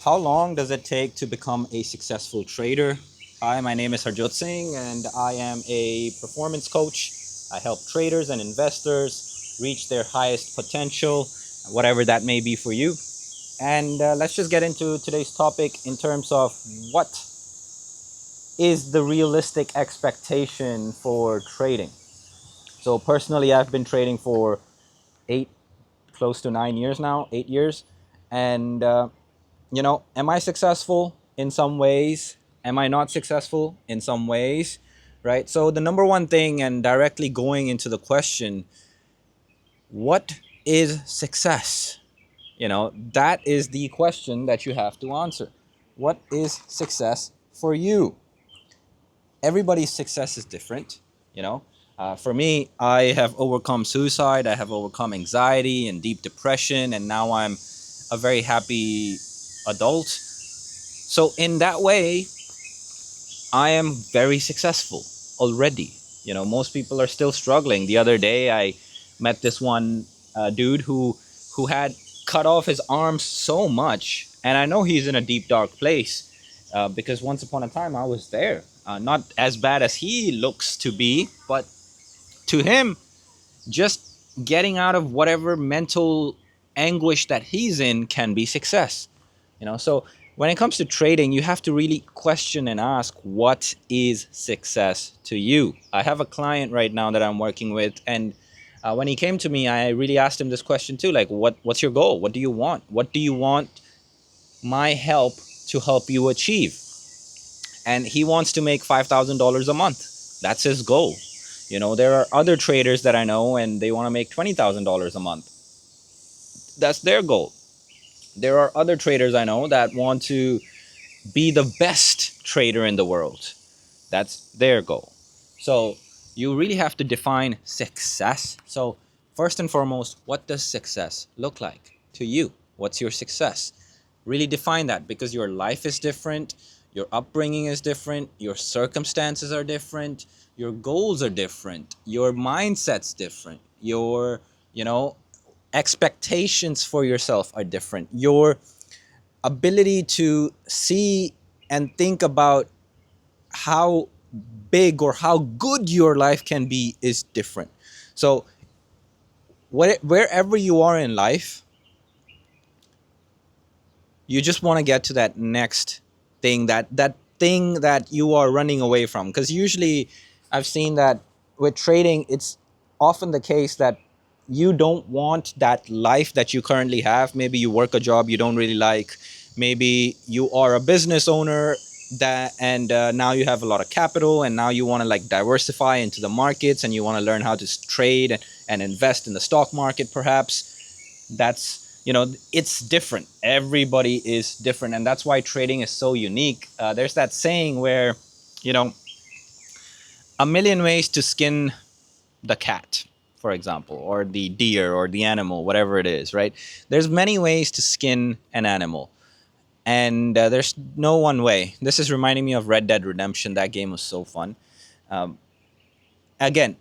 How long does it take to become a successful trader? Hi, my name is Harjot Singh, and I am a performance coach. I help traders and investors reach their highest potential, whatever that may be for you. And let's just get into today's topic in terms of what is the realistic expectation for trading. So, personally, I've been trading for eight, close to 9 years now, 8 years. And am I successful in some ways? Am I not successful in some ways? Right? So the number one thing, and directly going into the question, what is success? That is the question that you have to answer. What is success for you? Everybody's success is different. For me, I have overcome suicide, I have overcome anxiety and deep depression, and now I'm a very happy adult. So in that way, I am very successful already. Most people are still struggling. The other day, I met this one dude who had cut off his arms so much, and I know he's in a deep dark place because once upon a time I was there. Not as bad as he looks to be, but to him, just getting out of whatever mental anguish that he's in can be success. So when it comes to trading, you have to really question and ask, what is success to you? I have a client right now that I'm working with, and when he came to me, I really asked him this question too, like, what's your goal? What do you want? What do you want my help to help you achieve? And he wants to make $5,000 a month. That's his goal. There are other traders that I know, and they want to make $20,000 a month. That's their goal. There are other traders I know that want to be the best trader in the world. That's their goal. So you really have to define success. So first and foremost, what does success look like to you? What's your success? Really define that, because your life is different, your upbringing is different, your circumstances are different, your goals are different, your mindset's different, your, expectations for yourself are different. Your ability to see and think about how big or how good your life can be is different. So wherever you are in life, you just want to get to that next thing, that thing that you are running away from. Because usually I've seen that with trading, it's often the case that you don't want that life that you currently have. Maybe you work a job you don't really like. Maybe you are a business owner that, and now you have a lot of capital, and now you want to like diversify into the markets, and you want to learn how to trade and invest in the stock market perhaps. That's, it's different. Everybody is different, and that's why trading is so unique. There's that saying where, you know a million ways to skin the cat, for example, or the deer or the animal, whatever it is, right? There's many ways to skin an animal, and there's no one way. This is reminding me of Red Dead Redemption. That game was so fun. Again,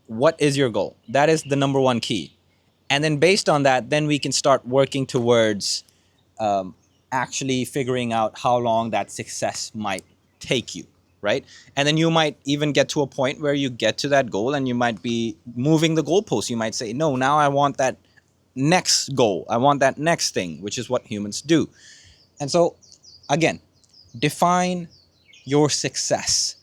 what is your goal? That is the number one key. And then based on that, then we can start working towards actually figuring out how long that success might take you, right? And then you might even get to a point where you get to that goal, and you might be moving the goalpost. You might say, no, now I want that next goal. I want that next thing, which is what humans do. And so, again, define your success.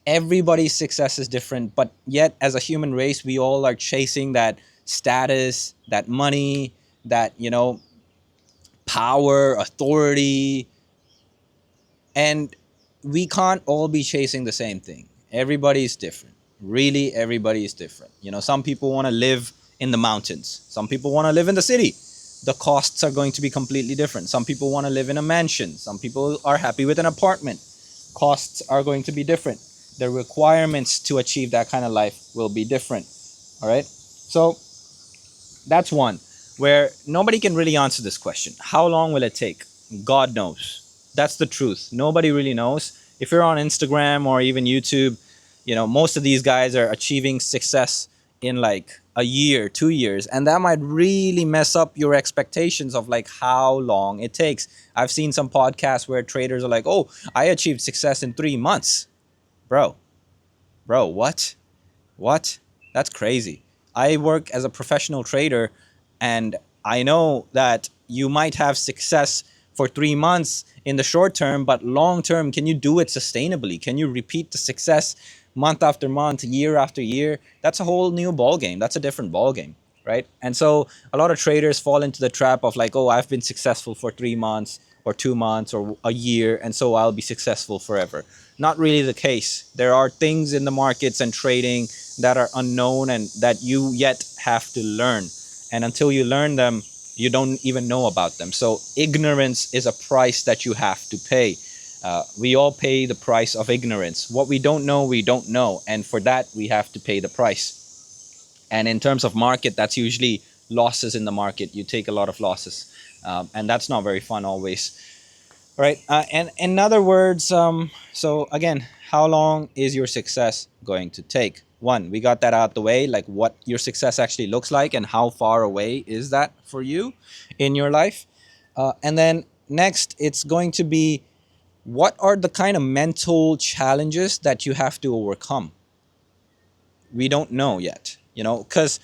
Everybody's success is different, but yet as a human race, we all are chasing that status, that money, that, power, authority, and we can't all be chasing the same thing. Everybody is different. Really, everybody is different. Some people want to live in the mountains. Some people want to live in the city. The costs are going to be completely different. Some people want to live in a mansion. Some people are happy with an apartment. Costs are going to be different. The requirements to achieve that kind of life will be different. All right? So that's one where nobody can really answer this question. How long will it take? God knows. That's the truth. Nobody really knows. If you're on Instagram or even YouTube, most of these guys are achieving success in like a year, 2 years, and that might really mess up your expectations of like how long it takes. I've seen some podcasts where traders are like, oh, I achieved success in 3 months. Bro, what? That's crazy. I work as a professional trader, and I know that you might have success for 3 months in the short term, but long term, can you do it sustainably? Can you repeat the success month after month, year after year? That's a whole new ball game. That's a different ball game, right? And so a lot of traders fall into the trap of like, oh, I've been successful for 3 months or 2 months or a year, and so I'll be successful forever. Not really the case. There are things in the markets and trading that are unknown and that you yet have to learn. And until you learn them, you don't even know about them. So ignorance is a price that you have to pay. We all pay the price of ignorance. What we don't know, we don't know. And for that, we have to pay the price. And in terms of market, that's usually losses in the market. You take a lot of losses. And that's not very fun always. Right. And in other words, so again, how long is your success going to take? One, we got that out the way, like what your success actually looks like and how far away is that for you in your life. And then next, it's going to be what are the kind of mental challenges that you have to overcome? We don't know yet, because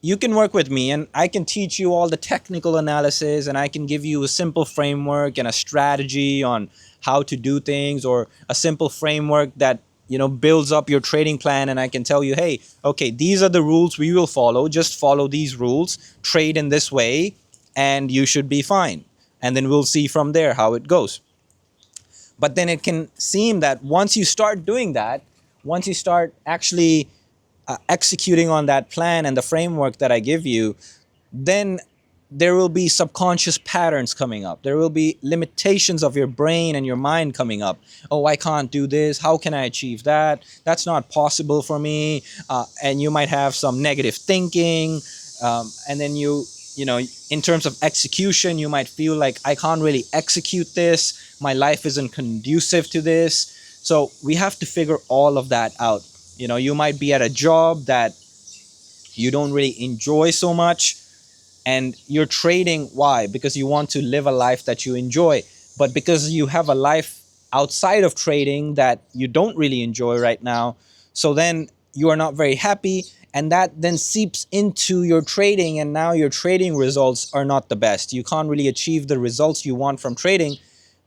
you can work with me and I can teach you all the technical analysis and I can give you a simple framework and a strategy on how to do things, or a simple framework that builds up your trading plan, and I can tell you, hey, okay, these are the rules we will follow, just follow these rules, trade in this way, and you should be fine. And then we'll see from there how it goes. But then it can seem that once you start doing that, once you start actually executing on that plan and the framework that I give you, then there will be subconscious patterns coming up. There will be limitations of your brain and your mind coming up. Oh, I can't do this. How can I achieve that? That's not possible for me. And you might have some negative thinking. And then in terms of execution, you might feel like I can't really execute this. My life isn't conducive to this. So we have to figure all of that out. You might be at a job that you don't really enjoy so much, and you're trading. Why? Because you want to live a life that you enjoy. But because you have a life outside of trading that you don't really enjoy right now, so then you are not very happy, and that then seeps into your trading, and now your trading results are not the best. You can't really achieve the results you want from trading,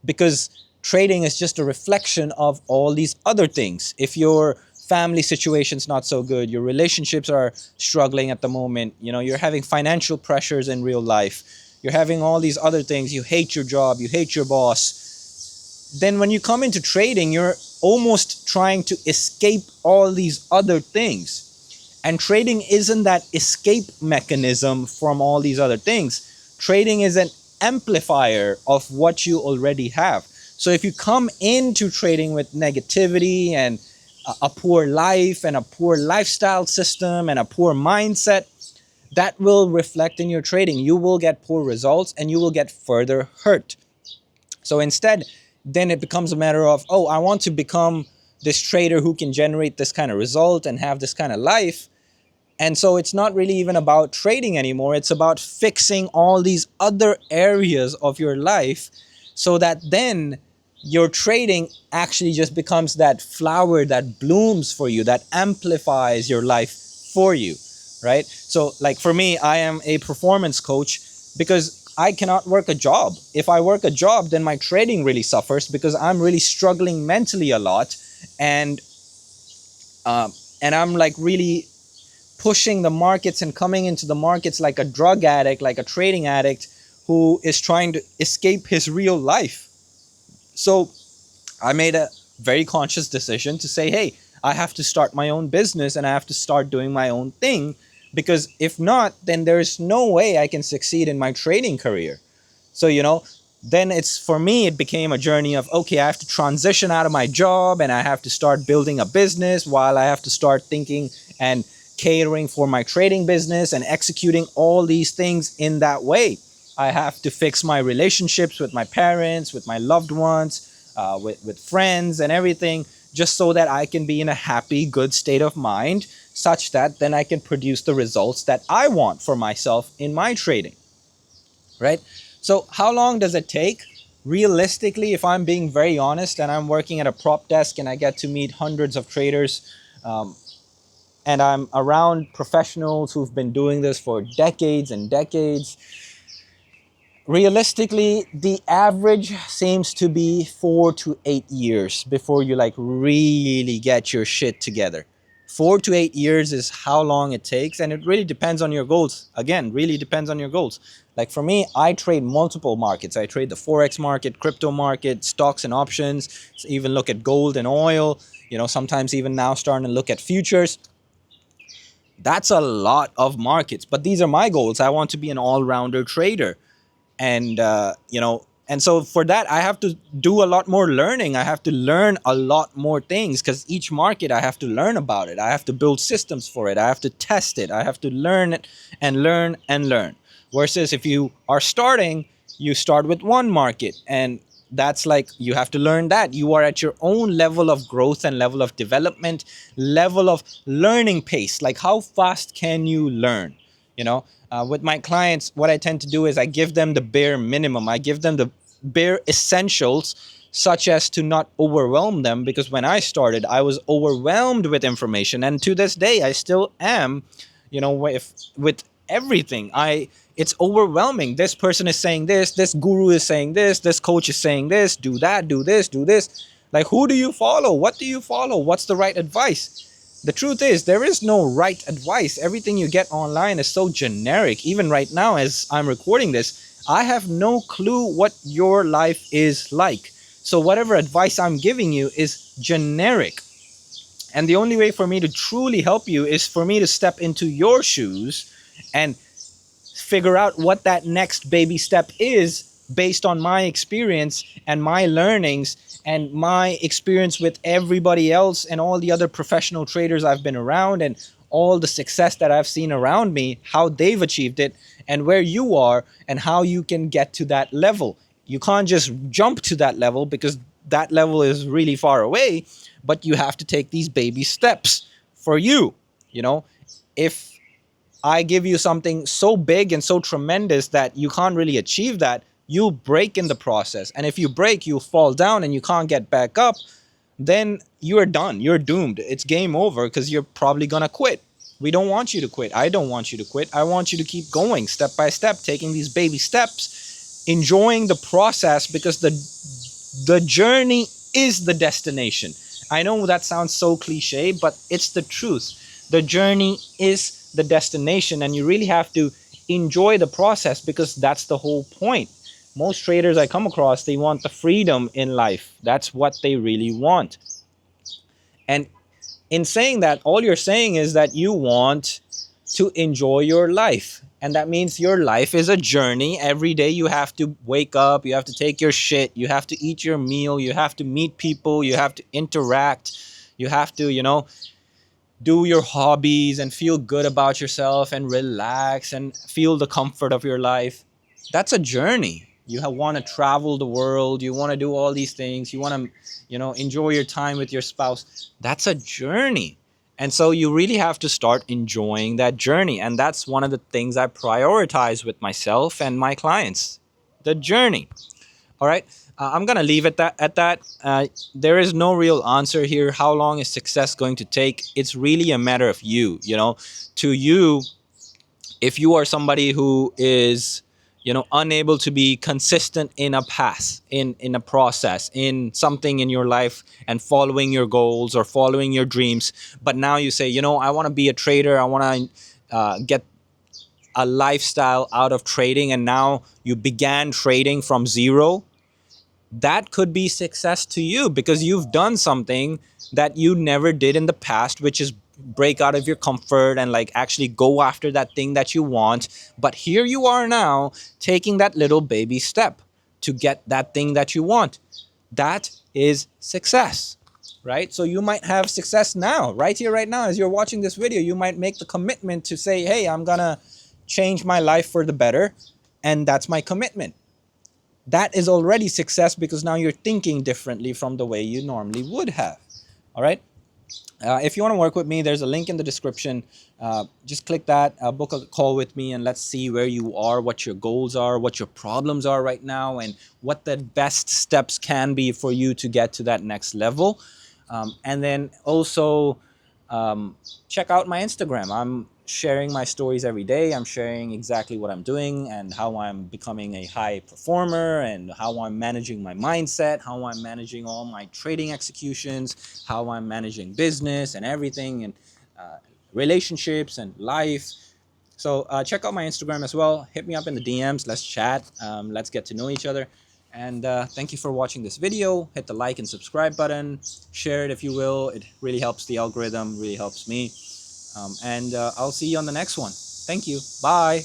because trading is just a reflection of all these other things. If your family situation's not so good, your relationships are struggling at the moment, you're having financial pressures in real life, you're having all these other things, you hate your job, you hate your boss, then when you come into trading, you're almost trying to escape all these other things. And trading isn't that escape mechanism from all these other things. Trading is an amplifier of what you already have. So if you come into trading with negativity and a poor life and a poor lifestyle system and a poor mindset, that will reflect in your trading. You will get poor results and you will get further hurt. So instead, then it becomes a matter of, oh, I want to become this trader who can generate this kind of result and have this kind of life. And so it's not really even about trading anymore. It's about fixing all these other areas of your life so that then your trading actually just becomes that flower that blooms for you, that amplifies your life for you, right? So like for me, I am a performance coach because I cannot work a job. If I work a job, then my trading really suffers because I'm really struggling mentally a lot. And I'm like really pushing the markets and coming into the markets like a drug addict, like a trading addict who is trying to escape his real life. So I made a very conscious decision to say, hey, I have to start my own business and I have to start doing my own thing, because if not, then there's no way I can succeed in my trading career. So, then for me, it became a journey of, okay, I have to transition out of my job and I have to start building a business while I have to start thinking and catering for my trading business and executing all these things in that way. I have to fix my relationships with my parents, with my loved ones, with friends and everything, just so that I can be in a happy, good state of mind such that then I can produce the results that I want for myself in my trading, right? So how long does it take? Realistically, if I'm being very honest and I'm working at a prop desk and I get to meet hundreds of traders, and I'm around professionals who've been doing this for decades and decades, realistically, the average seems to be 4 to 8 years before you like really get your shit together. 4 to 8 years is how long it takes, and it really depends on your goals. Again, really depends on your goals. Like for me, I trade multiple markets. I trade the Forex market, crypto market, stocks and options, even look at gold and oil, sometimes even now starting to look at futures. That's a lot of markets, but these are my goals. I want to be an all-rounder trader. And and so for that I have to do a lot more learning. I have to learn a lot more things, because each market I have to learn about it. I have to build systems for it. I have to test it. I have to learn it and learn and learn. Versus if you are starting, you start with one market, and that's like you have to learn that. You are at your own level of growth and level of development, level of learning pace. Like how fast can you learn? With my clients, what I tend to do is I give them the bare minimum. I give them the bare essentials, such as to not overwhelm them, because when I started, I was overwhelmed with information, and to this day, I still am. With everything, it's overwhelming. This person is saying this guru is saying this coach is saying this, do that, do this, do this. Like, who do you follow? What do you follow? What's the right advice? The truth is, there is no right advice. Everything you get online is so generic. Even right now, as I'm recording this, I have no clue what your life is like. So whatever advice I'm giving you is generic. And the only way for me to truly help you is for me to step into your shoes and figure out what that next baby step is based on my experience and my learnings and my experience with everybody else and all the other professional traders I've been around, and all the success that I've seen around me, how they've achieved it, and where you are and how you can get to that level. You can't just jump to that level, because that level is really far away, but you have to take these baby steps for you. If I give you something so big and so tremendous that you can't really achieve that, you'll break in the process. And if you break, you'll fall down and you can't get back up, then you're done. You're doomed. It's game over, because you're probably going to quit. We don't want you to quit. I don't want you to quit. I want you to keep going step by step, taking these baby steps, enjoying the process, because the journey is the destination. I know that sounds so cliche, but it's the truth. The journey is the destination, and you really have to enjoy the process, because that's the whole point. Most traders I come across, they want the freedom in life. That's what they really want. And in saying that, all you're saying is that you want to enjoy your life. And that means your life is a journey. Every day you have to wake up, you have to take your shit, you have to eat your meal, you have to meet people, you have to interact, you have to, do your hobbies and feel good about yourself and relax and feel the comfort of your life. That's a journey. You want to travel the world. You want to do all these things. You want to, enjoy your time with your spouse. That's a journey. And so you really have to start enjoying that journey. And that's one of the things I prioritize with myself and my clients, the journey. All right. I'm going to leave it at that. There is no real answer here. How long is success going to take? It's really a matter of you, to you. If you are somebody who is, unable to be consistent in a path, in a process, in something in your life, and following your goals or following your dreams, but now you say, I want to be a trader. I want to get a lifestyle out of trading. And now you began trading from zero. That could be success to you, because you've done something that you never did in the past, which is break out of your comfort and like actually go after that thing that you want. But here you are now, taking that little baby step to get that thing that you want. That is success, right? So you might have success now, right here, right now, as you're watching this video. You might make the commitment to say, hey, I'm gonna change my life for the better, and that's my commitment. That is already success, because now you're thinking differently from the way you normally would have. All right. If you want to work with me, there's a link in the description. Just click that, book a call with me, and let's see where you are, what your goals are, what your problems are right now, and what the best steps can be for you to get to that next level. And then also check out my Instagram. I'm sharing my stories every day. I'm sharing exactly what I'm doing and how I'm becoming a high performer and how I'm managing my mindset, how I'm managing all my trading executions, how I'm managing business and everything, and relationships and life. So check out my Instagram as well. Hit me up in the DMs. Let's chat. Let's get to know each other. And thank you for watching this video. Hit the like and subscribe button. Share it if you will. It really helps the algorithm, really helps me. And I'll see you on the next one. Thank you. Bye.